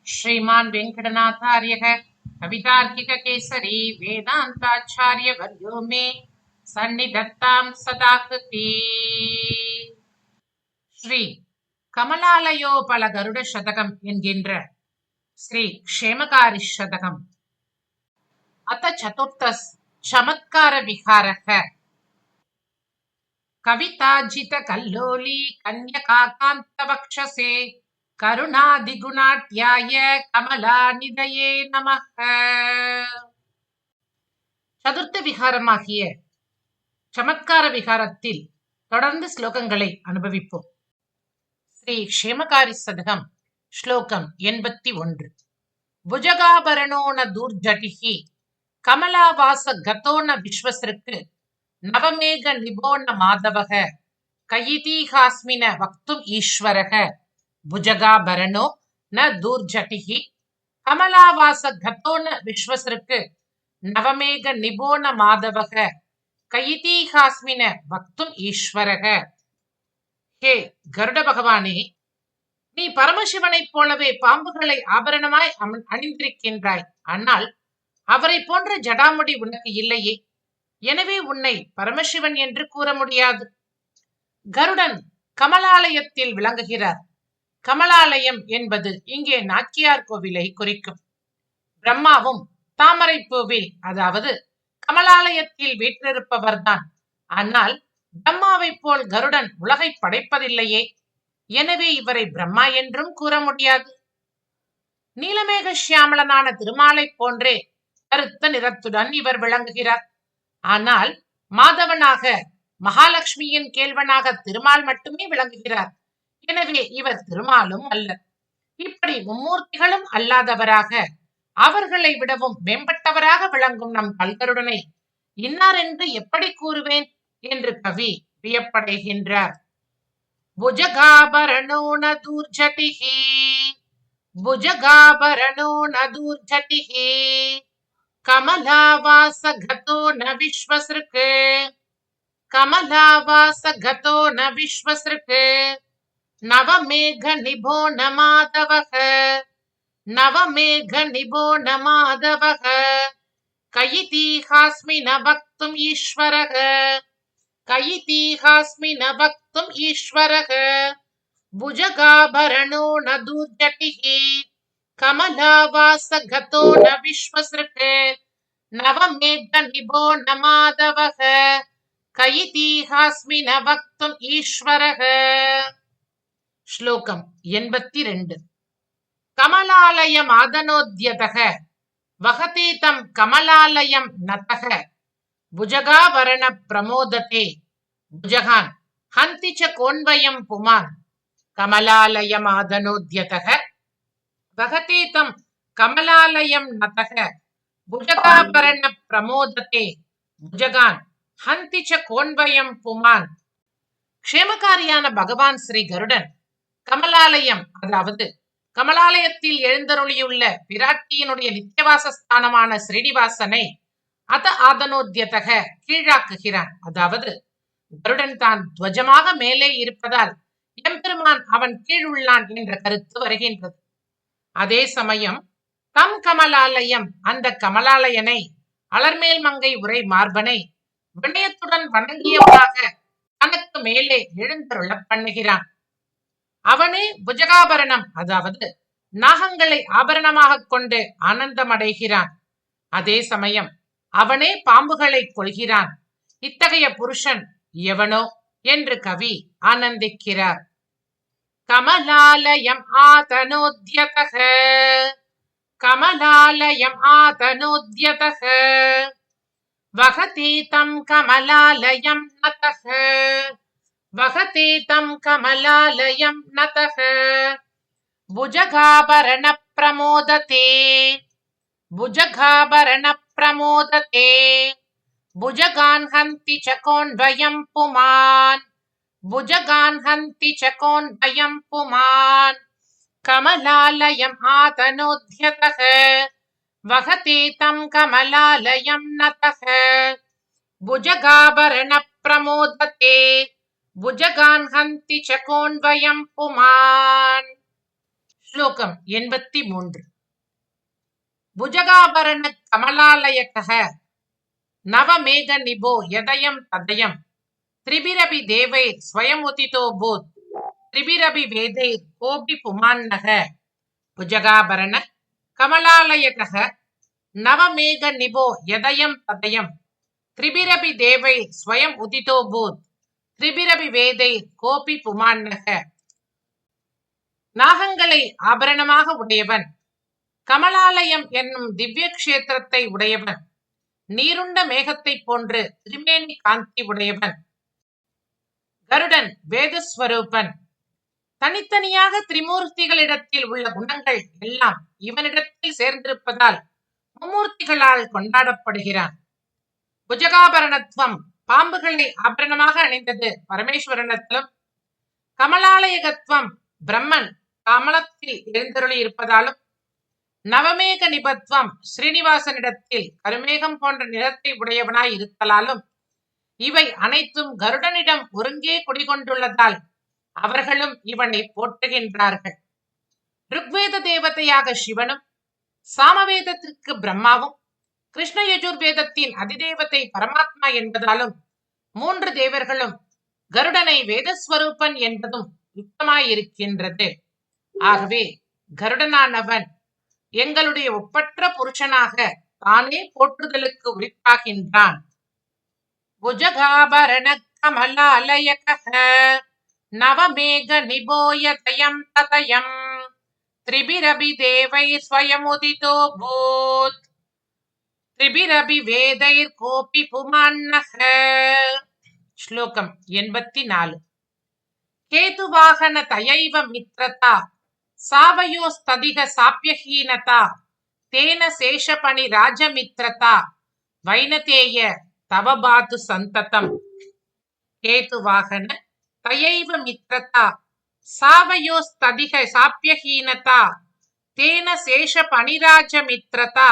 श्रीमान् वेङ्कटनाथार्यः कवितार्किककेसरी वेदान्ताचार्यवर्यो मे सन्निधत्तां सदा कृती। ஸ்ரீ கமலாலயோபல கருட சதகம் என்கின்ற ஸ்ரீ க்ஷேமகாரி சதகம். அத சதுர்த்தஸ் சமத்கார விஹாரக. கவிதாஜித கல்லோலி கன்யகாகாந்த வக்ஷசே கருணாதிகுணாட்யாய கமலாநிதயே நமஹ. சதுர்த்த விகாரமாகிய சமத்கார விகாரத்தில் தொடர்ந்து ஸ்லோகங்களை அனுபவிப்போம். ஸ்ரீ க்ஷேமகாரி சதகம் ஸ்லோகம் 81. புஜகாபரணோன தூர்ஜடிஹி கமலாவாச கதோன விஸ்வஸ்ருக்கு நவமேக நிபோன மாதவக கயிதீஹாஸ்மின வக்தும் ஈஸ்வரக. புஜகாபரணோ ந தூர்ஜடிஹி கமலாவாச கதோன விஸ்வஸ்ருக்கு நவமேக நிபோன மாதவக கயிதீஹாஸ்மின வக்தும் ஈஸ்வரக. ஹே கருட பகவானே, நீ பரமசிவனைப் போலவே பாம்புகளை ஆபரணமாய் அணிந்திருக்கின்றாய். ஆனால் அவரை போன்ற ஜடாமுடி உனக்கு இல்லையே. எனவே உன்னை பரமசிவன் என்று கூற முடியாது. கருடன் கமலாலயத்தில் விளங்குகிறார். கமலாலயம் என்பது இங்கே நாச்சியார் கோவிலை குறிக்கும். பிரம்மாவும் தாமரைப்பூவில், அதாவது கமலாலயத்தில் வீற்றிருப்பவர்தான். ஆனால் பிரம்மாவை போல் கருடன் உலகை படைப்பதில்லையே. எனவே இவரை பிரம்மா என்றும் கூற முடியாது. நீலமேக சியாமலனான திருமாலை போன்றே கருத்த நிறத்துடன் இவர் விளங்குகிறார். ஆனால் மாதவனாக, மகாலட்சுமியின் கேள்வனாக திருமால் மட்டுமே விளங்குகிறார். எனவே இவர் திருமாலும் அல்ல. இப்படி மும்மூர்த்திகளும் அல்லாதவராக, அவர்களை விடவும் மேம்பட்டவராக விளங்கும் நம் கல்கருடனை இன்னார் என்று எப்படி கூறுவேன் என்று கவி வியப்படைகின்றார். புஜகாபரணோ ந தூர்ஜடிஹி புஜகாபரணோ ந தூர்ஜடிஹி கமலாவாச கதோ ந விஸ்வஸ்ருக்கு கமலாவாச கதோ ந விஸ்வஸ்ருக்கு நவமேக நிபோ ந மாதவக நவமேக நிபோ ந மாதவக கயிதீஹாஸ்மின வக்தும் ஈஸ்வரக கயிதீஹாஸ்மின வக்தும் ஈஸ்வரக. புஜகாபரணோ ந தூர்ஜடிஹி கமலாவாச கதோ ந விஸ்வஸ்ருக்கு நவமேக நிபோ ந மாதவக கயிதீஹாஸ்மின வக்தும் ஈஸ்வரக. ஸ்லோகம் 82. கமலாலயம் ஆதனோத்யதக வகதீதம் கமலாலயம் நதக புஜகாபரண பிரமோததே புஜகான் ஹந்தி ச கோன்வயம் புமான். கமலாலயம் ஆதனோத்யதக வகதீதம் கமலாலயம் நதக புஜகாபரண பிரமோததே புஜகான் ஹந்தி ச கோன்வயம் புமான். க்ஷேமகாரியான பகவான் ஸ்ரீ கருடன் கமலாலயம், அதாவது கமலாலயத்தில் எழுந்தருளியுள்ள பிராட்டியினுடைய நித்தியவாசஸ்தானமான ஸ்ரீனிவாசனை அத ஆதனோத்யதக கீழாக்குகிறான். அதாவது கருடன் தான் துவஜமாக மேலே இருப்பதால் எம்பெருமான் அவன் கீழ் உள்ளான் என்ற கருத்து வருகின்றது. அதே சமயம் தம் கமலாலயம், அந்த கமலாலயனை அலர்மேல் மங்கை உரை மார்பனை வினயத்துடன் வணங்கியவனாக தனக்கு மேலே எழுந்தருள பண்ணுகிறான். அவனே புஜகாபரணம், அதாவது நாகங்களை ஆபரணமாக கொண்டு ஆனந்தம் அடைகிறான். அதே சமயம் அவனே பாம்புகளை கொள்கிறான். இத்தகைய புருஷன் எவனோ என்று கவி ஆனந்திக்கிறார். கமலாலயம் ஆதனோத்யதக கமலாலயம் ஆதனோத்யதக வகதீதம் கமலாலயம் நதக வகதீதம் கமலாலயம் நதக புஜகாபரண பிரமோததே புஜகாபரண பிரமோததே புஜகான் ஹந்தி ச கோன்வயம் புமான் புஜகான் ஹந்தி ச கோன்வயம் புமான். கமலாலயம் ஆதனோத்யதக வகதீதம் கமலாலயம் நதக புஜகாபரண ஸ்லோகம் 83. புஜகாபரண கமலாலயகः நவமேக நிபோ யதயம் ததயம் திரிபிரபி தேவைர் ஸ்வயமுதிதோ பூத் திரிபிரபி வேதைர் கோபி புமான்னக. புஜகாபரண கமலாலயகः நவமேக நிபோ யதயம் ததயம் திரிபிரபி தேவைர் ஸ்வயம் உதிதோ பூத் திரிபிரபி வேதைர் கோபி புமான்னக. நாகங்களை ஆபரணமாக உடையவன், கமலாலயம் என்னும் திவ்ய கஷேத்திரத்தை உடையவன், நீருண்ட மேகத்தை போன்று திருமேனி காந்தி உடையவன், கருடன் வேதஸ்வரூபன். தனித்தனியாக திரிமூர்த்திகளிடத்தில் உள்ள குணங்கள் எல்லாம் இவனிடத்தில் சேர்ந்திருப்பதால் மும்மூர்த்திகளால் கொண்டாடப்படுகிறான். புஜகாபரணத்துவம் பாம்புகளை ஆபரணமாக அணிந்தது பரமேஸ்வரனிடத்திலும், கமலாலயகத்துவம் பிரம்மன் கமலத்தில் எழுந்தருளி இருப்பதாலும், நவமேக நிபத்துவம் ஸ்ரீனிவாசனிடத்தில் கருமேகம் போன்ற நிறத்தை உடையவனாய் இருக்கலாலும், இவை அனைத்தும் கருடனிடம் ஒருங்கே குடிகொண்டுள்ளதால் அவர்களும் இவனை போற்றுகின்றார்கள். ருக்வேத தேவதையாக சிவனும், சாமவேதத்திற்கு பிரம்மாவும், கிருஷ்ண யஜுர்வேதத்தின் அதிதேவதை பரமாத்மா என்பதாலும் 3 தேவர்களும் கருடனை வேதஸ்வரூபன் என்பதும் யுக்தமாயிருக்கின்றது. ஆகவே கருடனானவன் எங்களுடைய ஒப்பற்ற புருஷனாக தானே போற்றுதலுக்கு உரித்தாகின்றான். புஜகாபரண கமலாலயகः நவமேக நிபோயதயம் ததயம் திரிபிரபி தேவைர் ஸ்வயமுதிதோ பூத் திரிபிரபி வேதைர் கோபி புமான்னக. ஸ்லோகம் 84. கேதுவாகன தயைவ மித்ரதா சாவயோஸ்ததிக சாப்யஹீனதா தேன சேஷபணி ராஜமித்ரதா வைனதேய தவபாது சந்ததம். கேதுவாகன தயைவ மித்ரதா சாவயோஸ்ததிக சாப்யஹீனதா தேன சேஷபணிராஜமித்ரதா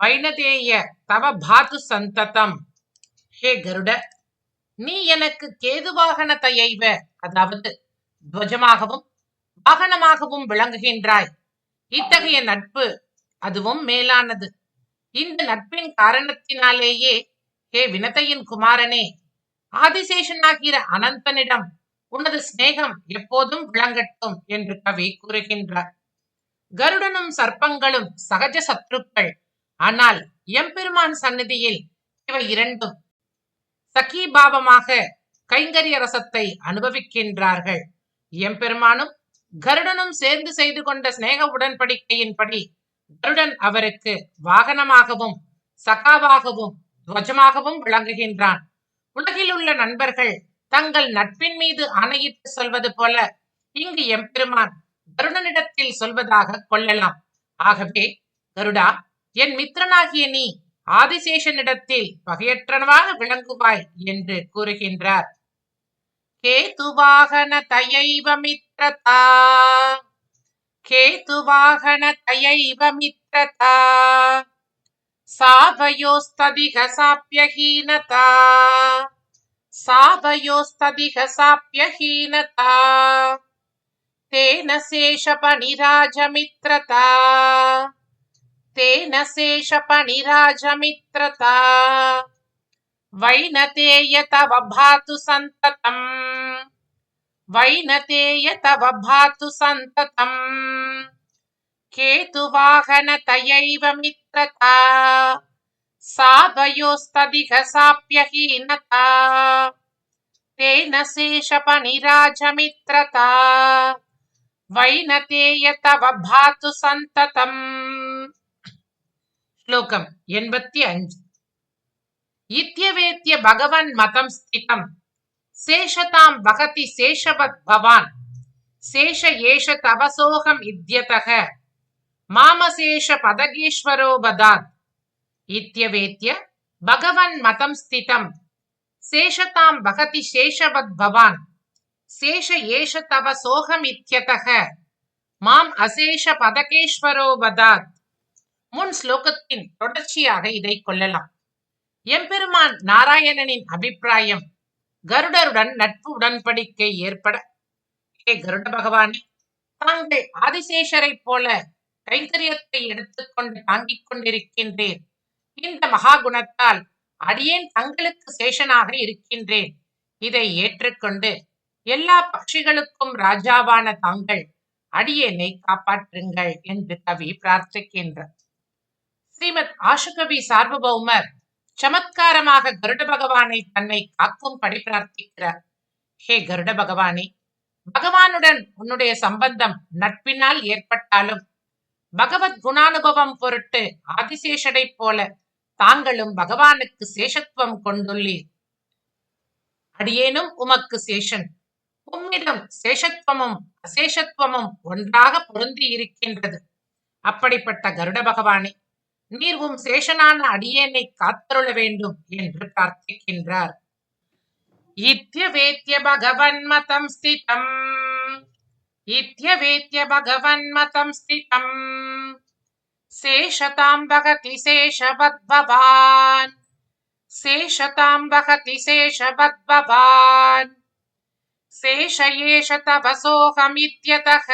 வைனதேய தவ பாது சந்ததம். ஹே கருட, நீ எனக்கு கேதுவாகன தயைவ, அதாவது துவஜமாகவும் வாகனமாகவும் விளங்குகின்றாய். இத்தகைய நட்பு அதுவும் மேலானது. இந்த நட்பின் காரணத்தினாலேயே ஹே வினதையின் குமாரனே, ஆதிசேஷனாகிற அனந்தனிடம் உனது சிநேகம் எப்போதும் விளங்கட்டும் என்று கவி கூறுகின்றார். கருடனும் சர்ப்பங்களும் சகஜ சத்ருக்கள். ஆனால் எம்பெருமான் சந்நிதியில் இவை இரண்டும் சகீபாவமாக கைங்கரிய ரசத்தை அனுபவிக்கின்றார்கள். எம்பெருமானும் கருடனும் சேர்ந்து செய்து கொண்ட சிநேக உடன்படிக்கையின்படி கருடன் அவருக்கு வாகனமாகவும் சகாவாகவும் துவஜமாகவும் விளங்குகின்றான். உலகில் உள்ள நண்பர்கள் தங்கள் நட்பின் மீது ஆணையிட்டு சொல்வது போல இங்கு எம்பெருமான் கருடனிடத்தில் சொல்வதாக கொள்ளலாம். ஆகவே கருடா, என் மித்திரனாகிய நீ ஆதிசேஷனிடத்தில் பகையற்றனவாக விளங்குவாய் என்று கூறுகின்றார். கேதுவாகன தயைவ மித்ரதா கேதுவாகன தயைவ மித்ரதா சாவயோஸ்ததிக சாப்யஹீனதா சாவயோஸ்ததிக சாப்யஹீனதா தேன சேஷபணிராஜமித்ரதா தேன சேஷபணிராஜமித்ரதா வைனதேய தவ பாது சந்ததம் வைனதேய தவ பாது சந்ததம். கேதுவாகன தயைவ மித்ரதா சாவயோஸ்ததிக சாப்யஹீனதா தேன சேஷபணிராஜமித்ரதா வைனதேய தவ பாது சந்ததம். ஸ்லோகம் 85. இத்யவேத்ய பகவன் மதம் ஸ்திதம் சேஷதாம் வகதி சேஷவத் பவான் சேஷ ஏஷ தவசோகம் இத்யதக மாமசேஷ பதகீஸ்வரோ பதாத். இத்யவேத்ய பகவன் மதம் ஸ்திதம் சேஷதாம் வகதி சேஷவத் பவான் சேஷ ஏஷ தவ சோகம் இத்யதக மாம் அசேஷ பதகேஸ்வரோ பதாத். முன் ஸ்லோகத்தின் தொடர்ச்சியாக இதை கொள்ளலாம். எம்பெருமான் நாராயணனின் அபிப்பிராயம் கருடருடன் நட்பு உடன்படிக்கை ஏற்பட, ஹே கருட பகவானே, தாங்கள் ஆதிசேஷரைப் போல கைங்கரியத்தை எடுத்துக்கொண்டு தாங்கிக் கொண்டிருக்கின்றேன். இந்த மகா குணத்தால் அடியேன் தங்களுக்கு சேஷனாக இருக்கின்றேன். இதை ஏற்றுக்கொண்டு எல்லா பட்சிகளுக்கும் ராஜாவான தாங்கள் அடியேனை காப்பாற்றுங்கள் என்று கவி பிரார்த்திக்கின்றார். ஸ்ரீமத் ஆஷுகவி சார்வபௌமர் சமத்காரமாக கருட பகவானை தன்னை காக்கும்படி பிரார்த்திக்கிறார். ஹே கருட பகவானே, பகவானுடன் உன்னுடைய சம்பந்தம் நட்பினால் ஏற்பட்டாலும் பகவத் குணானுபவம் பொருட்டு ஆதிசேஷனைப் போல தாங்களும் பகவானுக்கு சேஷத்துவம் கொண்டுள்ளீர். அடியேனும் உமக்கு சேஷன். உம்மிடம் சேஷத்துவமும் அசேஷத்துவமும் ஒன்றாக பொருந்தி இருக்கின்றது. அப்படிப்பட்ட கருட பகவானே, நீர் உம் சேஷனான அடியேனை காத்தருள வேண்டும் என்று பிரார்த்திக்கின்றார். இத்யவேத்ய பகவன்மதம் ஸ்திதம் இத்யவேத்ய பகவன்மதம் ஸ்திதம் சேஷதாம் பகதி சேஷவத்பவான் சேஷதாம் பகதி சேஷவத்பவான் சேஷ ஏஷ தவசோகம் இத்யதஹ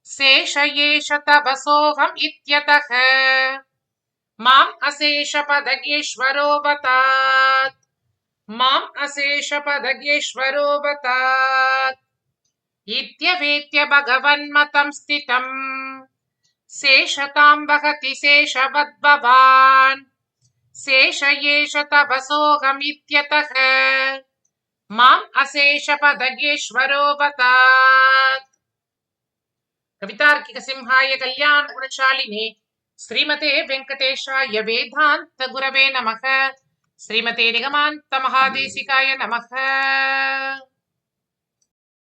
சேஷ ஏஷ தவசோகம் இத்யதஹ மாம் அசேஷ பதகேஸ்வரோவதாத் மாம் அசேஷ பதகேஸ்வரோவதாத் இத்யவேத்ய பகவன்மதம் ஸ்திதம் சேஷதாம் பகதி சேஷவத்பவான் சேஷ ஏஷ தவசோகம் இத்யதஹ மாம் அசேஷ பதகேஸ்வரோவதாத். கவிதார்க்கிக சிம்ஹாய கல்யாண குணசாலினே ஸ்ரீமதே வெங்கடேஷாய வேதாந்த குரவே நமக. ஸ்ரீமதே நிகமாந்த மகாதேசிகாய நமக.